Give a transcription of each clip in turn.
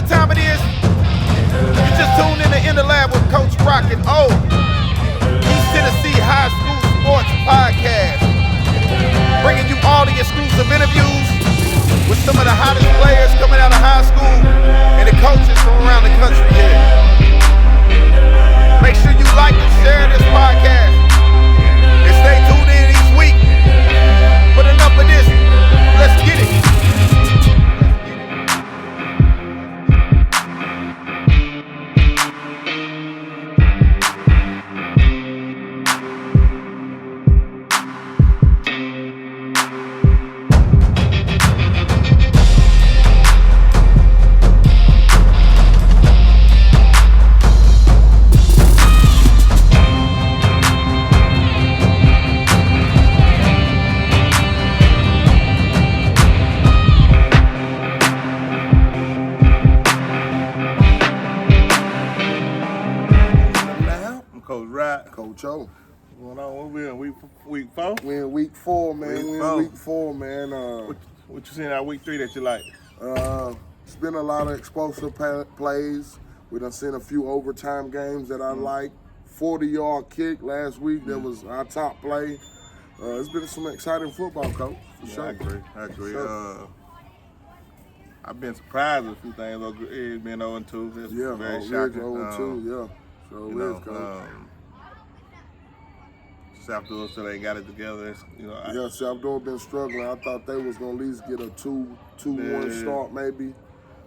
time it is? You just tuned in the lab with Coach Rock and O. East Tennessee High School Sports Podcast. Bringing you all the exclusive interviews with some of the hottest players coming out of high school and the coaches from around the country here. Make sure you like and share this podcast. And stay tuned in each week. But enough of this. Let's get it. Coach O. What's going on? What we in week 4? We in week 4, man. Week 4, man. What you seen out week 3 that you like? It's been a lot of explosive plays. We done seen a few overtime games that I like. 40-yard kick last week. That was our top play. It's been some exciting football, Coach. For sure. I agree. Sure. I've been surprised with a few things. It's been 0-2. That's very shocking. 0-2, yeah. So it is, Coach. South Door still ain't got it together. South Door been struggling. I thought they was gonna at least get a 2-1 start, maybe,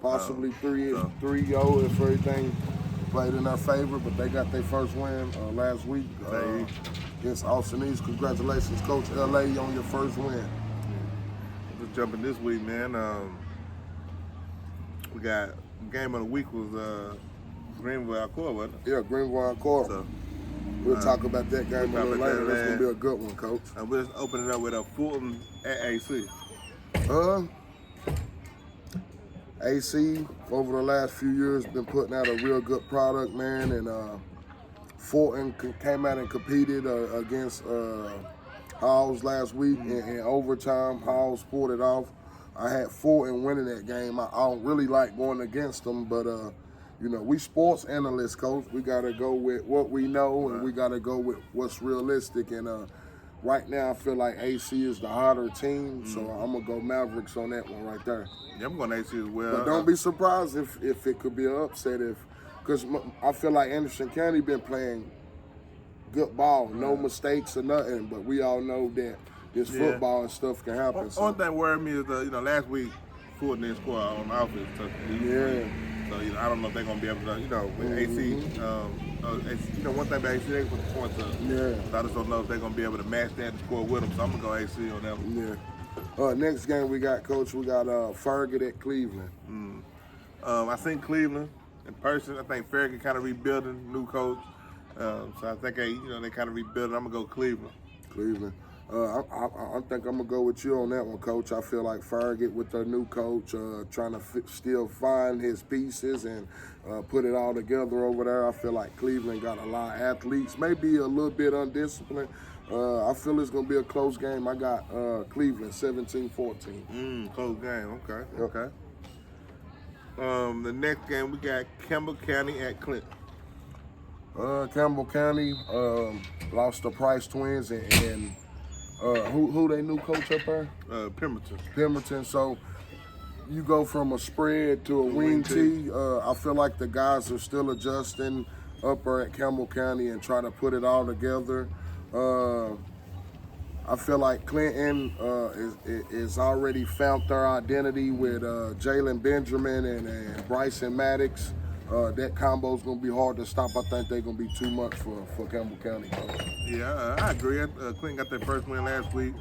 possibly 3-0 if everything played in their favor. But they got their first win last week against Austin East. Congratulations, Coach LA, on your first win. Just jumping this week, man. We got game of the week was Greenville Alcoa, wasn't it? Yeah, Greenville Alcoa. So, we'll talk about that game a little later. That's going to be a good one, Coach. And we'll just open it up with a Fulton at AC. AC, over the last few years, been putting out a real good product, man. And Fulton came out and competed against Hawes last week in overtime. Hawes pulled it off. I had Fulton winning that game. I don't really like going against them, but we sports analysts, Coach. We got to go with what we know, and we got to go with what's realistic. And right now, I feel like AC is the hotter team, so I'm going to go Mavericks on that one right there. Yeah, I'm going AC as well. But don't be surprised if it could be an upset, because I feel like Anderson County been playing good ball, no mistakes or nothing, but we all know that this football and stuff can happen. One thing worried me is, last week, Fulton didn't score on offense. So, I don't know if they're going to be able to, with AC, one thing about AC, they put the points up. Yeah. So I just don't know if they're going to be able to match that and score with them. So I'm going to go AC on that one. Yeah. Next game we got, Coach, we got Farragut at Cleveland. I seen Cleveland in person. I think Farragut kind of rebuilding, new coach. So I think, they kind of rebuilding. I'm going to go Cleveland. I think I'm going to go with you on that one, Coach. I feel like Farragut with their new coach trying to still find his pieces and put it all together over there. I feel like Cleveland got a lot of athletes, maybe a little bit undisciplined. I feel it's going to be a close game. I got Cleveland 17-14. Close game. Okay. The next game, we got Campbell County at Clinton. Campbell County lost the Price twins and who they new coach up there? Pemberton. So you go from a spread to a wing tee. I feel like the guys are still adjusting up there at Campbell County and trying to put it all together. I feel like Clinton is already found their identity with Jalen Benjamin and Bryson Maddox. That combo is going to be hard to stop. I think they're going to be too much for Campbell County. Yeah, I agree. Clinton got their first win last week.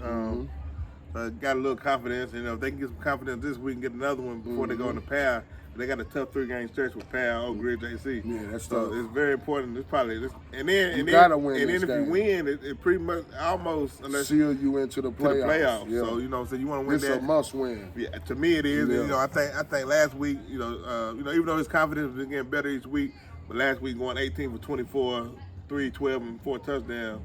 Got a little confidence. If they can get some confidence this week and get another one before they go on the PAL, they got a tough 3-game stretch with PAL, Oak Ridge, AC. Yeah, that's so tough. It's very important. It's probably and then if game. you win, it pretty much almost seal you into the playoffs. Yeah. So you want to win it's that. It's a must win. Yeah, to me it is. Yeah. I think last week, even though his confidence was getting better each week, but last week going 18 for 24, 312 and 4 touchdowns,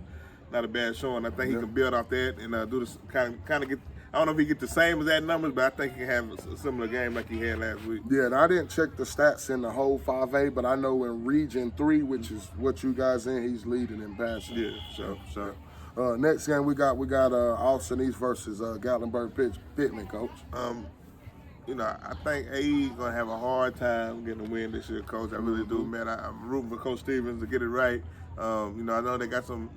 not a bad showing. I think he can build off that and do this kind of get. I don't know if he get the same as that numbers, but I think he can have a similar game like he had last week. Yeah, and I didn't check the stats in the whole 5A, but I know in Region 3, which is what you guys in, he's leading in passing. Yeah, so. Next game we got Austin East versus Gatlinburg Pittman, Coach. You know, I think AE gonna have a hard time getting a win this year, Coach. I really do, man. I'm rooting for Coach Stevens to get it right. You know, I know they got some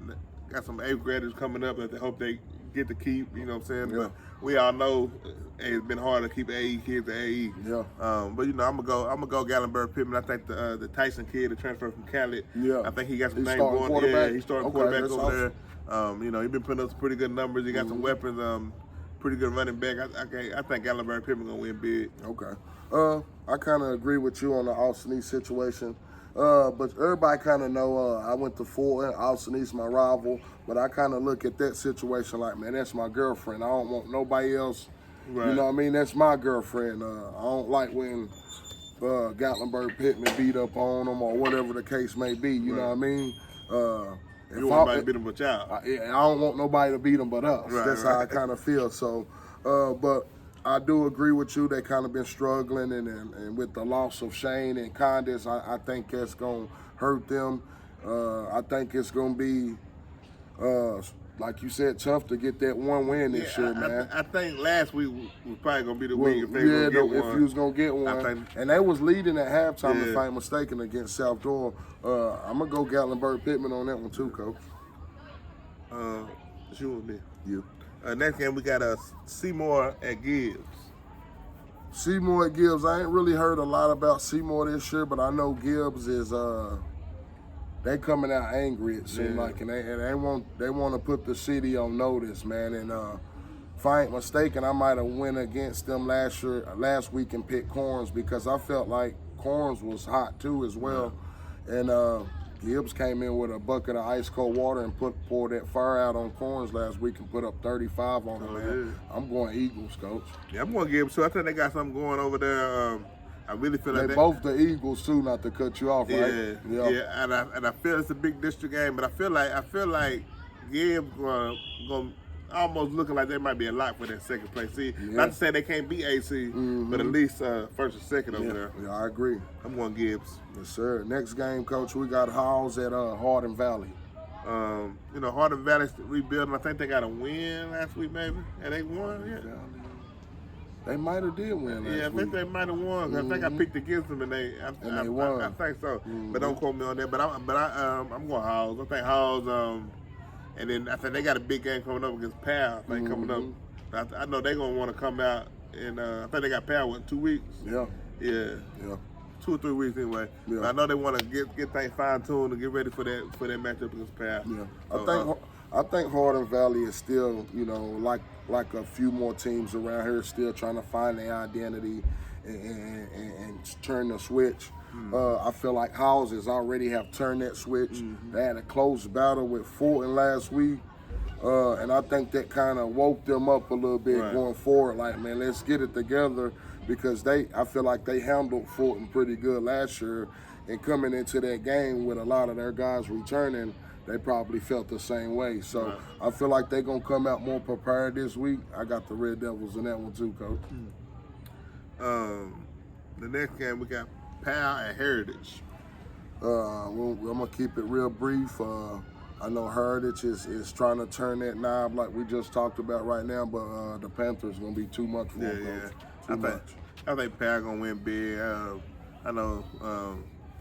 8th graders coming up that they hope they get to keep. You know what I'm saying? Yeah. But we all know it's been hard to keep AE kids at AE. Yeah. But you know, I'm gonna go Gatlinburg Pittman. I think the Tyson kid, the transfer from Cali. Yeah. I think he got some He's things starting going. quarterback? Yeah, he's starting Okay, quarterback that's over there. You know, he's been putting up some pretty good numbers. He got some weapons. Pretty good running back. I think Gatlinburg Pittman gonna win big. Okay. I kind of agree with you on the Austin East situation. But everybody kind of know I went to Fulton. Austin East my rival, but I kind of look at that situation like, man, that's my girlfriend. I don't want nobody else. Right. You know what I mean? That's my girlfriend. I don't like when Gatlinburg Pittman beat up on them or whatever the case may be. You know what I mean? You want somebody to beat them with y'all. I don't want nobody to beat them but us. Right, That's how I kind of feel. So, but I do agree with you. They kind of been struggling, and with the loss of Shane and Condis, I think that's going to hurt them. I think it's going to be, like you said, tough to get that one win this year, man. I think last week was probably going to be the Well, week if they were going to get one. if you was going to get one. And they was leading at halftime, if I ain't mistaken, against South Door. I'm going to go Gatlinburg Pittman on that one too, Coach. Sure with me. You. Next game, we got Seymour at Gibbs. Seymour at Gibbs. I ain't really heard a lot about Seymour this year, but I know Gibbs is they coming out angry, it seems like, and they want to put the city on notice, man. And if I ain't mistaken, I might have went against them last week and picked Corns because I felt like Corns was hot too as well. And Gibbs came in with a bucket of ice cold water and poured that fire out on Corns last week and put up 35 on them, man. I'm going Eagles, Coach. Yeah, I'm going Gibbs too. I think they got something going over there. I really feel like they both the Eagles too, not to cut you off, right? Yeah. And I feel it's a big district game, but I feel like Gibbs gonna almost looking like they might be a lot for that second place. See, not to say they can't beat AC, but at least first or second over there. Yeah, I agree. I'm going Gibbs. Yes, sir. Next game, Coach, we got Halls at Hardin Valley. You know, Hardin Valley's rebuilding. I think they got a win last week, maybe, and they won. Yeah. They might have did win last week. Yeah, I think they might have won. I think I picked against them, and they won. I think so, but don't quote me on that. But I'm going Halls. I think Halls. And then I think they got a big game coming up against Powell. I think coming up. I know they're gonna want to come out, and I think they got Powell in 2 weeks. Yeah. 2 or 3 weeks anyway. Yeah. But I know they want to get things fine tuned and get ready for that matchup against Powell. Yeah. So, I think Hardin Valley is still, you know, like a few more teams around here, still trying to find their identity and turn the switch. I feel like Houses already have turned that switch. They had a close battle with Fulton last week, and I think that kind of woke them up a little bit going forward. Like, man, let's get it together because I feel like they handled Fulton pretty good last year, and coming into that game with a lot of their guys returning, they probably felt the same way. So I feel like they're going to come out more prepared this week. I got the Red Devils in that one too, Coach. The next game, we got Powell at Heritage. I'm going to keep it real brief. I know Heritage is trying to turn that knob like we just talked about right now, but the Panthers going to be too much for them, Coach. I think Powell going to win big. I know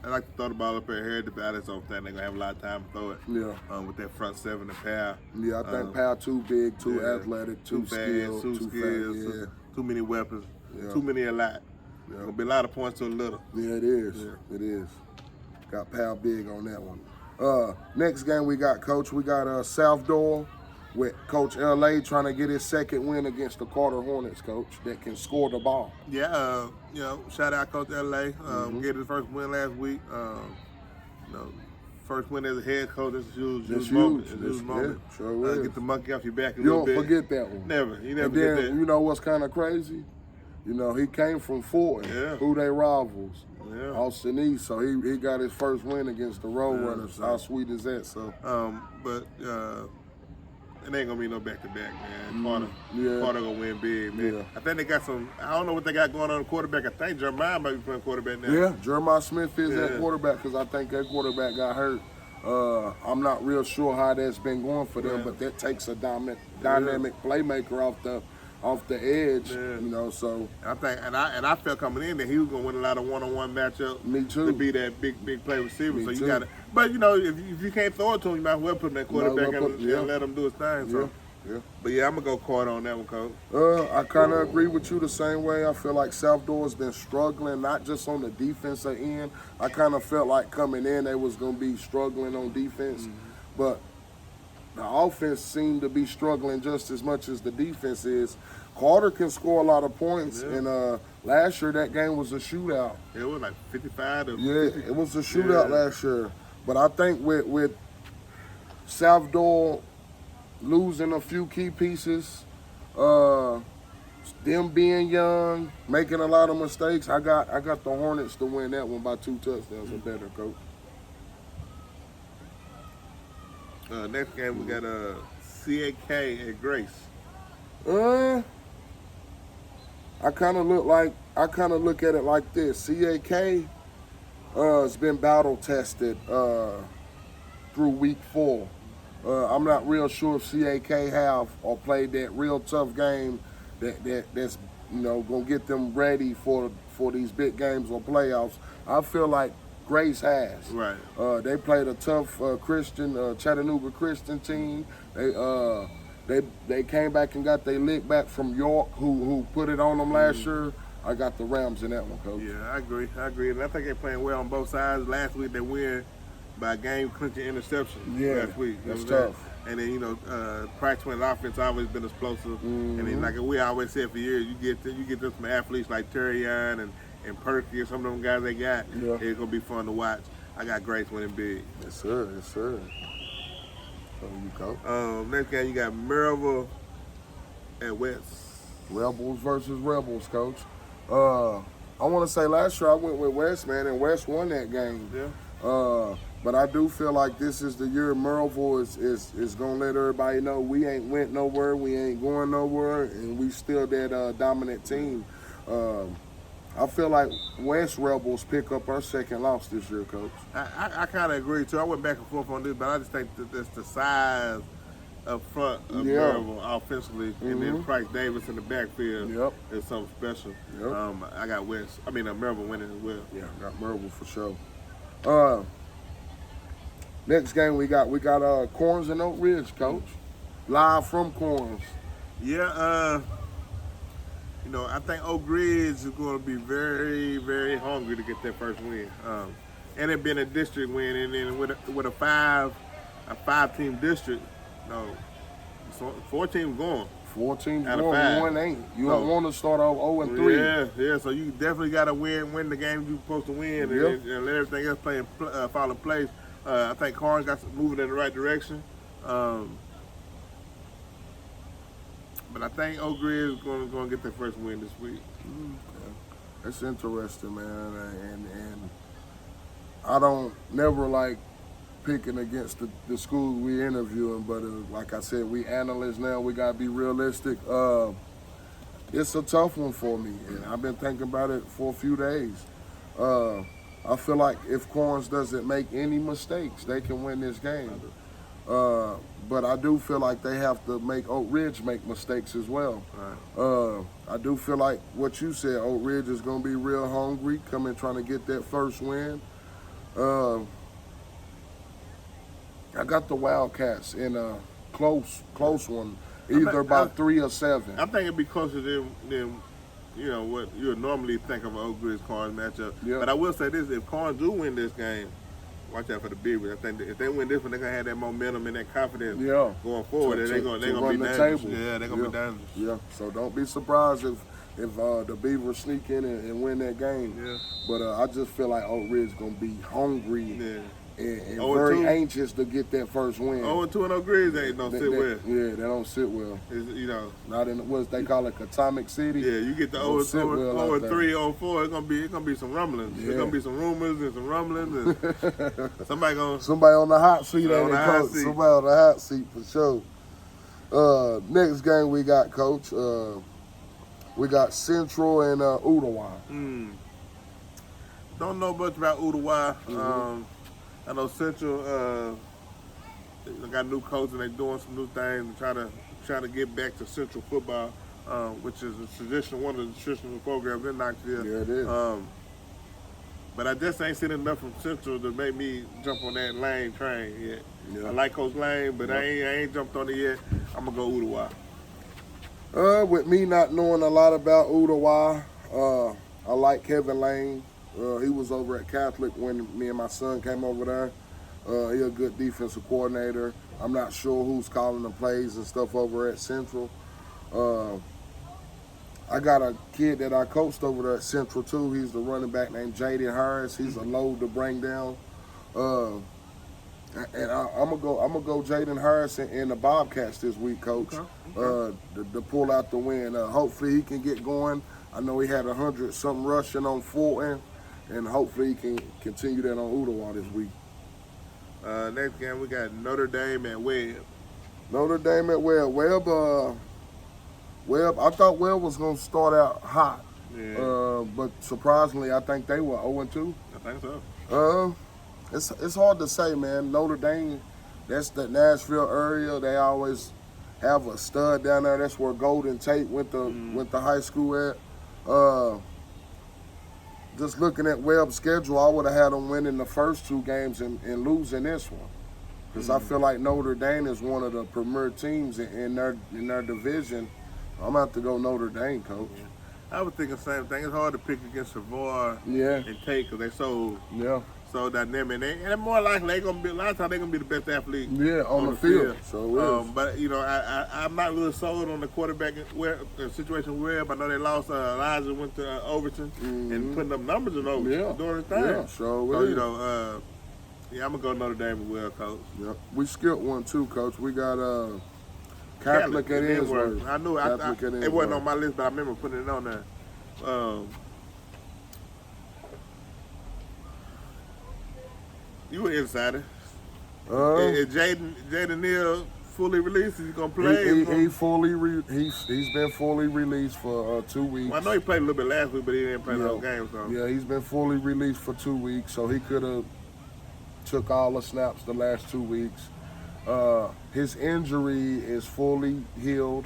I like to throw the ball up at Heritage, but I just don't think they're going to have a lot of time to throw it. Yeah. With that front seven of Powell. Yeah, I think Powell too big, too athletic, too skilled, too fast, too many weapons, too many a lot. There's going to be a lot of points to a little. Yeah, it is. Yeah. It is. Got Powell big on that one. Next game we got, Coach. We got South Door with Coach LA trying to get his second win against the Carter Hornets, Coach, that can score the ball. Yeah, you know, shout out Coach LA. Get his first win last week. You know, first win as a head coach. It's a huge moment. It's a huge moment. Yeah, sure is. Get the monkey off your back a You little don't bit. forget that one. Never. You never And forget then, that. you know what's kind of crazy? You know, he came from Fulton, who they rivals. Yeah. Austin East, so he got his first win against the Roadrunners. How sweet is that? So, But it ain't gonna be no back to back, man. Yeah. Carter gonna win big, man. Yeah. I think they got some. I don't know what they got going on in quarterback. I think Jeremiah might be playing quarterback now. Yeah, Jeremiah Smith is Yeah. that quarterback because I think that quarterback got hurt. I'm not real sure how that's been going for them, Yeah. but that takes a dynamic playmaker off the edge, Yeah. you know. So I think, and I felt coming in that he was gonna win a lot of one-on-one matchups. Me too. To be that big play receiver. Me so you too. got to, but you know, if you can't throw it to him, you might as well put him that quarterback well put- yeah. and let him do his thing. So, yeah. but yeah, I'm gonna go Carter on that one, Coach. I kind of agree with you the same way. I feel like South Door's been struggling, not just on the defensive end. I kind of felt like coming in they was going to be struggling on defense, but the offense seemed to be struggling just as much as the defense is. Carter can score a lot of points, Yeah. and last year that game was a shootout. It was like 55 to Yeah, 50. it was a shootout last year. But I think with South Door losing a few key pieces, them being young, making a lot of mistakes, I got the Hornets to win that one by 2 touchdowns or better, Coach. Next game we got CAK at Grace. I kind of look at it like this. CAK has been battle tested through week 4. I'm not real sure if CAK have or played that real tough game that's gonna get them ready for these big games or playoffs. I feel like Grace has. Right. They played a tough Chattanooga Christian team. They came back and got their lick back from York, who put it on them last year. I got the Rams in that one, Coach. Yeah, I agree. And I think they're playing well on both sides. Last week they win by game-clinching interception. Yeah, last week. that's You know what I'm tough. saying? And then Price Twin offense always been explosive. And then like we always said for years, you get this from athletes like Terry Young and Perky and some of them guys they got. Yeah. It's gonna be fun to watch. I got Grace winning big. Yes, sir. Yes, sir. So you go. Next game you got Maryville at West. Rebels versus Rebels, Coach. I want to say last year I went with West, man, and West won that game. Yeah. But I do feel like this is the year Maryville is going to let everybody know we ain't went nowhere, we ain't going nowhere, and we still that dominant team. I feel like West Rebels pick up our second loss this year, Coach. I kind of agree too. I went back and forth on this, but I just think that that's the size up front of Maryville offensively, and then Price Davis in the backfield is something special. Yep. I got Maryville winning as well. Yeah, got Maryville for sure. Next game we got Corns and Oak Ridge, Coach. Live from Corns. Yeah, I think Oak Ridge is going to be very, very hungry to get their first win. And it being a district win, and then with a five-team district, so 4 teams going. 4 teams Out of going, 5. 1 ain't. You don't want to start off 0-3. Yeah. So you definitely got to win the games you're supposed to win, and let everything else fall in place. I think Carnes got moving in the right direction. But I think Oak Ridge is going to get their first win this week. It's interesting, man, and I don't never like picking against the schools we interviewing, but like I said, we analysts now. We gotta be realistic. It's a tough one for me, and I've been thinking about it for a few days. I feel like if Corns doesn't make any mistakes, they can win this game. But I do feel like they have to make Oak Ridge make mistakes as well. Right. I do feel like what you said, Oak Ridge is going to be real hungry, coming trying to get that first win. I got the Wildcats in a close one, either by 3 or 7. I think it'd be closer than what you would normally think of an Oak Ridge Carnes matchup. Yeah. But I will say this: if Carnes do win this game, watch out for the Beavers. I think that if they win this one, they're gonna have that momentum and that confidence going forward. And they're gonna be dangerous. Yeah, they're gonna be dangerous. Yeah. So don't be surprised if the Beavers sneak in and win that game. Yeah. But I just feel like Oak Ridge gonna be hungry. Yeah. And 0-2. very anxious to get that first win. 0-2 in Oak Ridge don't sit well. Yeah, they don't sit well. Not in what they call it, Atomic City. Yeah, you get the 0-3, 0-4. It's gonna be some rumblings. Yeah. There's gonna be some rumors and some rumblings, and somebody on the hot seat, on ain't the it, hot Coach? seat. Somebody on the hot seat for sure. Next game we got, Coach. We got Central and Ooltewah. Don't know much about Ooltewah. I know Central they got a new coach and they're doing some new things and trying to get back to Central football, which is one of the traditional programs in Knoxville. Yeah, it is. But I just ain't seen enough from Central to make me jump on that Lane train yet. Yeah. I like Coach Lane, but I ain't jumped on it yet. I'm gonna go Ooltewah. With me not knowing a lot about Ooltewah, I like Kevin Lane. He was over at Catholic when me and my son came over there. He's a good defensive coordinator. I'm not sure who's calling the plays and stuff over at Central. I got a kid that I coached over there at Central too. He's the running back named Jaden Harris. He's a load to bring down. And I'm gonna go Jaden Harris in the Bobcats this week, Coach. Okay. To pull out the win. Hopefully he can get going. I know he had 100-something rushing on Fulton, and hopefully he can continue that on Ooltewah this week. Next game we got Notre Dame at Webb. Notre Dame at Webb. Webb, I thought Webb was gonna start out hot. Yeah. But surprisingly, I think they were 0-2. I think so. It's hard to say, man. Notre Dame, that's the Nashville area. They always have a stud down there. That's where Golden Tate went to high school at. Just looking at Webb's schedule, I would have had them winning the first two games and losing this one. Because I feel like Notre Dame is one of the premier teams in their division. I'm going to have to go Notre Dame, Coach. I was thinking the same thing. It's hard to pick against Savoy Yeah. and Tate because they're so Yeah. dynamic. And more likely they're gonna be a lot of times they're gonna be the best athlete. Yeah, on the field. So it is. But you know, I'm not really sold on the quarterback situation where I know they lost. Elijah went to Overton and putting up numbers in Overton during his time. Yeah, so you know, I'm gonna go Notre Dame as well, Coach. Yep. We skipped one too, Coach. We got Catholic at Innsworth. I knew it wasn't on my list, but I remember putting it on there. You were insider. Is Jaden Neal fully released? Is he gonna play? He's been fully released for 2 weeks. Well, I know he played a little bit last week, but he didn't play the whole game. So yeah, he's been fully released for 2 weeks, so he could have took all the snaps the last 2 weeks. His injury is fully healed,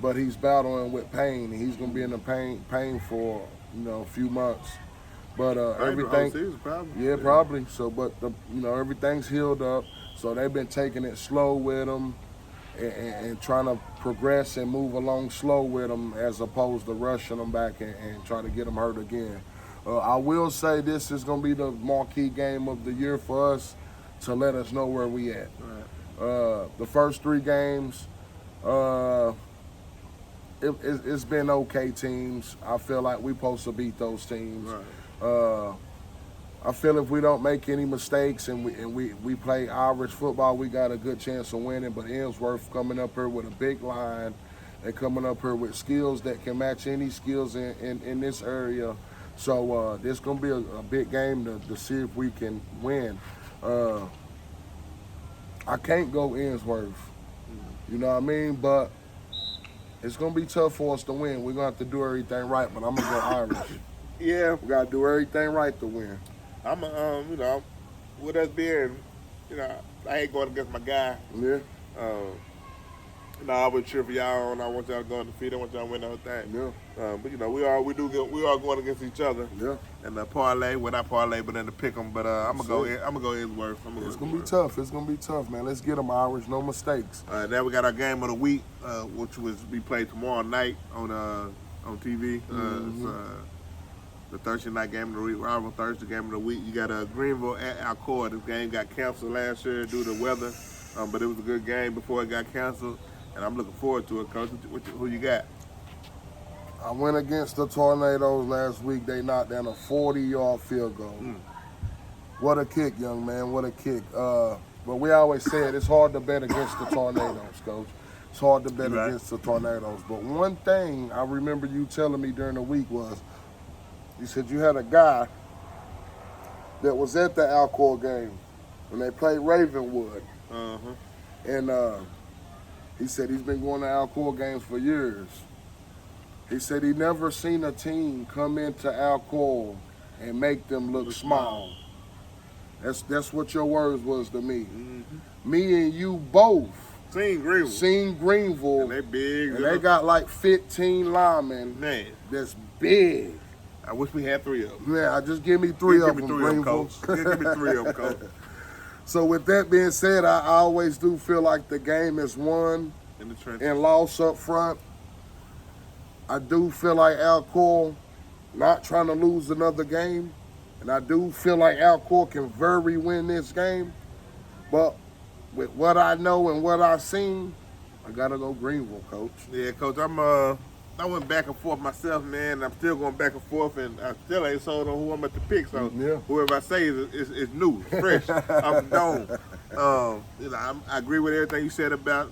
but he's battling with pain. He's gonna be in the pain for a few months. But everything, season, probably. Yeah, probably. So, but everything's healed up. So they've been taking it slow with him and trying to progress and move along slow with him, as opposed to rushing him back and trying to get him hurt again. I will say this is going to be the marquee game of the year for us to let us know where we at. Right. The first 3 games, it's been okay teams. I feel like we're supposed to beat those teams. Right. I feel if we don't make any mistakes and we play Irish football, we got a good chance of winning. But Innsworth coming up here with a big line and coming up here with skills that can match any skills in this area. So this going to be a big game to see if we can win. I can't go Innsworth, you know what I mean? But it's going to be tough for us to win. We're going to have to do everything right, but I'm going to go Irish. Yeah, we got to do everything right to win. I'm with us being, I ain't going against my guy. Yeah. I would cheer for y'all, and I want y'all to go undefeated. I want y'all to win the whole thing. Yeah. But we are going against each other. Yeah. And the parlay, well not parlay, but in the pick 'em. But I'm gonna go Innsworth. It's gonna be tough. It's gonna be tough, man. Let's get them Irish, no mistakes. Now we got our game of the week, which was be played tomorrow night on TV. It's the Thursday night game of the week. Rival Thursday game of the week. You got Greenville at Alcoa. This game got canceled last year due to weather, but it was a good game before it got canceled, and I'm looking forward to it. Coach, who you got? I went against the Tornadoes last week. They knocked down a 40-yard field goal. What a kick, young man. What a kick. But we always said it's hard to bet against the Tornadoes, Coach. It's hard to bet against the Tornadoes. But one thing I remember you telling me during the week was, you said you had a guy that was at the Alcoa game when they played Ravenwood. Uh-huh. And He said he's been going to Alcoa games for years. He said he never seen a team come into Alcoa and make them look small. That's what your words was to me. Me and you both Seen Greenville. And they big. And they got like 15 linemen. Man, that's big. I wish we had 3 of them. Yeah, just give me 3 of them, Give Greenville. me 3 of them, Coach. So with that being said, I always do feel like the game is won In the trenches. and lost up front. I do feel like Alcoa not trying to lose another game. And I do feel like Alcoa can very win this game. But with what I know and what I've seen, I gotta go Greenville, Coach. Yeah, Coach, I went back and forth myself, man. I'm still going back and forth, and I still ain't sold on who I'm at to pick. So whoever I say is new, fresh, off the dome. You know, I agree with everything you said about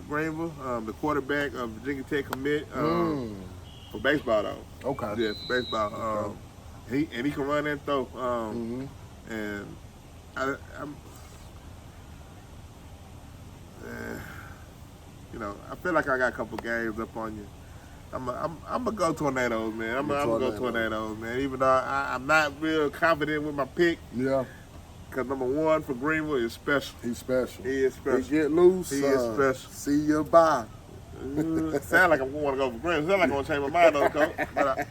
Greenville, the quarterback of Virginia Tech commit for baseball though. Okay. Yeah, for baseball. He can run and throw. And I'm you know, I feel like I got a couple games up on you. I'm gonna go Tornadoes, man. I'm gonna go Tornadoes, man. Even though I'm not real confident with my pick. Yeah. Because number 1 for Greenville is special. He's special. He is special. He get loose. He is special. See you bye. Sound like I want to go for Greenville. Sound like I'm gonna change my mind though, Coach. But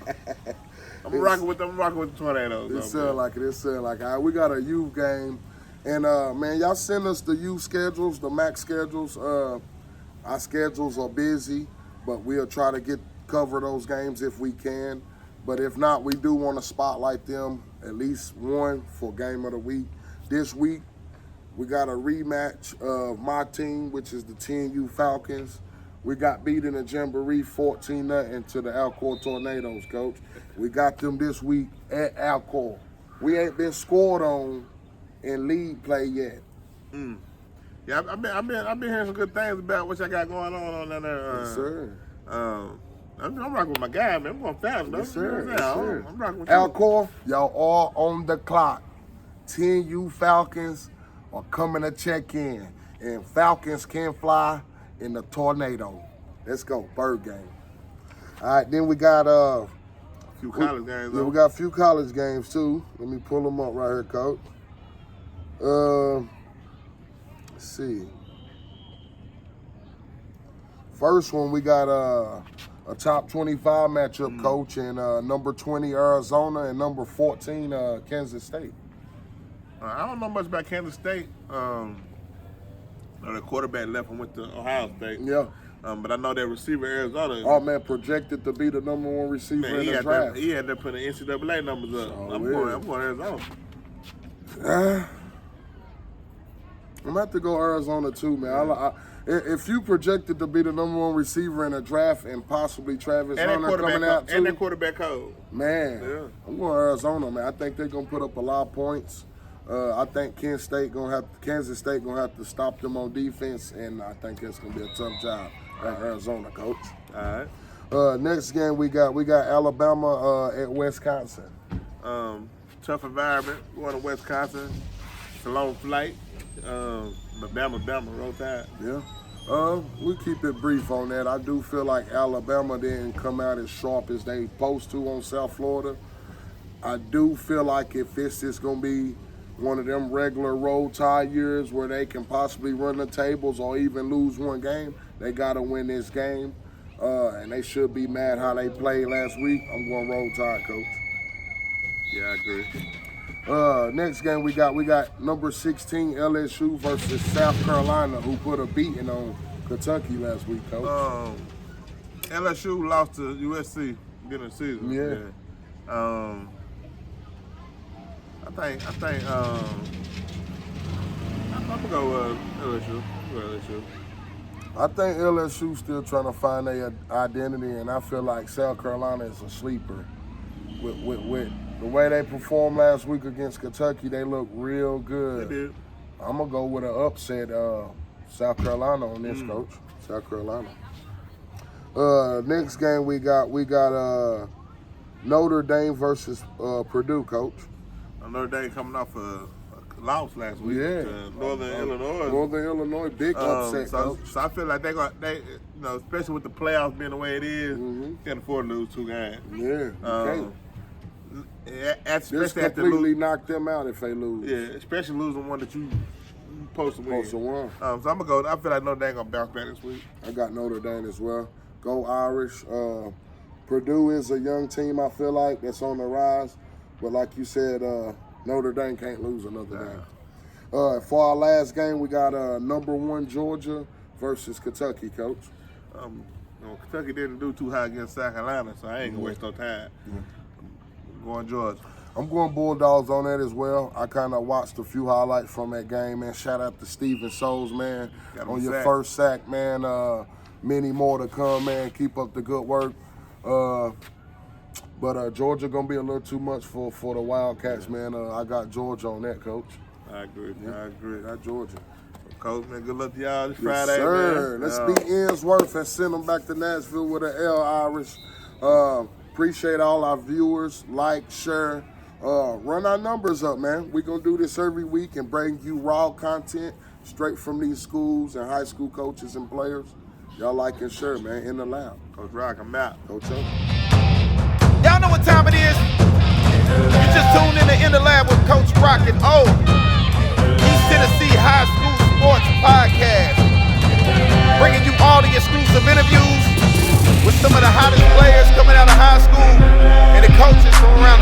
I'm rocking with the Tornadoes. It sound like it. It sound like it. All right, we got a youth game, and man, y'all send us the youth schedules, the MAC schedules. Our schedules are busy, but we'll try to cover those games if we can. But if not, we do want to spotlight them, at least one for game of the week. This week, we got a rematch of my team, which is the 10U Falcons. We got beat in the Jamboree 14-0 to the Alcoa Tornadoes, Coach. We got them this week at Alcoa. We ain't been scored on in league play yet. Yeah, I've been hearing some good things about what y'all got going on down there. Yes, sir. I'm rocking with my guy, man. I'm going fast, man. Yes, sir. Yes, sir. I'm rocking with you. Alcoa, y'all all on the clock. 10U Falcons are coming to check in. And Falcons can fly in the Tornado. Let's go, bird game. All right, then we got a few college games. Yeah, we got a few college games too. Let me pull them up right here, Coach. Let's see. First one, we got a top 25 matchup, Coach, and number 20 Arizona and number 14 Kansas State. I don't know much about Kansas State. The quarterback left and went to Ohio State. Yeah. But I know that receiver Arizona. Oh man, projected to be the number 1 receiver in the draft. He had to put the NCAA numbers up. I'm going Arizona. I'm gonna have to go Arizona too, man. If you projected to be the number 1 receiver in a draft and possibly Travis Hunter coming out too, and that quarterback code, man, I'm going Arizona, man. I think they're gonna put up a lot of points. I think Kansas State gonna have to stop them on defense, and I think it's gonna be a tough job at Arizona, Coach. All right. Next game we got Alabama at Wisconsin. Tough environment. Going to Wisconsin. It's a long flight. But Bama, roll tide. Yeah. We keep it brief on that. I do feel like Alabama didn't come out as sharp as they supposed to on South Florida. I do feel like if this is going to be one of them regular roll tide years where they can possibly run the tables or even lose one game, they got to win this game. And they should be mad how they played last week. I'm going roll tide, Coach. Yeah, I agree. Next game we got number 16 LSU versus South Carolina, who put a beating on Kentucky last week, Coach. LSU lost to USC beginning of the season. Yeah. I think I'm gonna go LSU. I think LSU still trying to find their identity, and I feel like South Carolina is a sleeper. With the way they performed last week against Kentucky, they look real good. They did. I'm gonna go with an upset, South Carolina on this, Coach. South Carolina. Next game we got Notre Dame versus Purdue, Coach. Notre Dame coming off a lost last week Yeah. to Northern Illinois. Northern Illinois, big upset, so coach. I feel like they, especially with the playoffs being the way it is, Mhm. can't afford to lose 2 games. Yeah, you can't. Just Especially after completely knock them out if they lose. yeah, especially losing one that you supposed to win. Supposed to win. So I'm gonna go. I feel like Notre Dame gonna bounce back this week. I got Notre Dame as well. Go Irish. Purdue is a young team, I feel like, that's on the rise. But like you said, Notre Dame can't lose another game. For our last game, we got number 1 Georgia versus Kentucky, Coach. Kentucky didn't do too high against South Carolina, so I ain't gonna waste no time. I'm going Georgia. I'm going Bulldogs on that as well. I kind of watched a few highlights from that game, man. Shout out to Steven Souls, man, Got him on your sacked. first sack, man. Many more to come, man. Keep up the good work. But Georgia gonna be a little too much for the Wildcats, man. I got Georgia on that, Coach. I agree. I agree. Got Georgia. Coach, man, good luck to y'all this Yes, Friday, sir. man. Let's beat Ensworth and send them back to Nashville with an L, Irish. Appreciate all our viewers. Like, share. Run our numbers up, man. We're going to do this every week and bring you raw content straight from these schools and high school coaches and players. Y'all like and share, man. In the lab. Coach Rock, I'm out. Coach O. Y'all know what time it is. You just tuned in the lab with Coach Rock and O. East Tennessee High School Sports Podcast. Bringing you all the exclusive interviews with some of the hottest players coming out of high school and the coaches from around the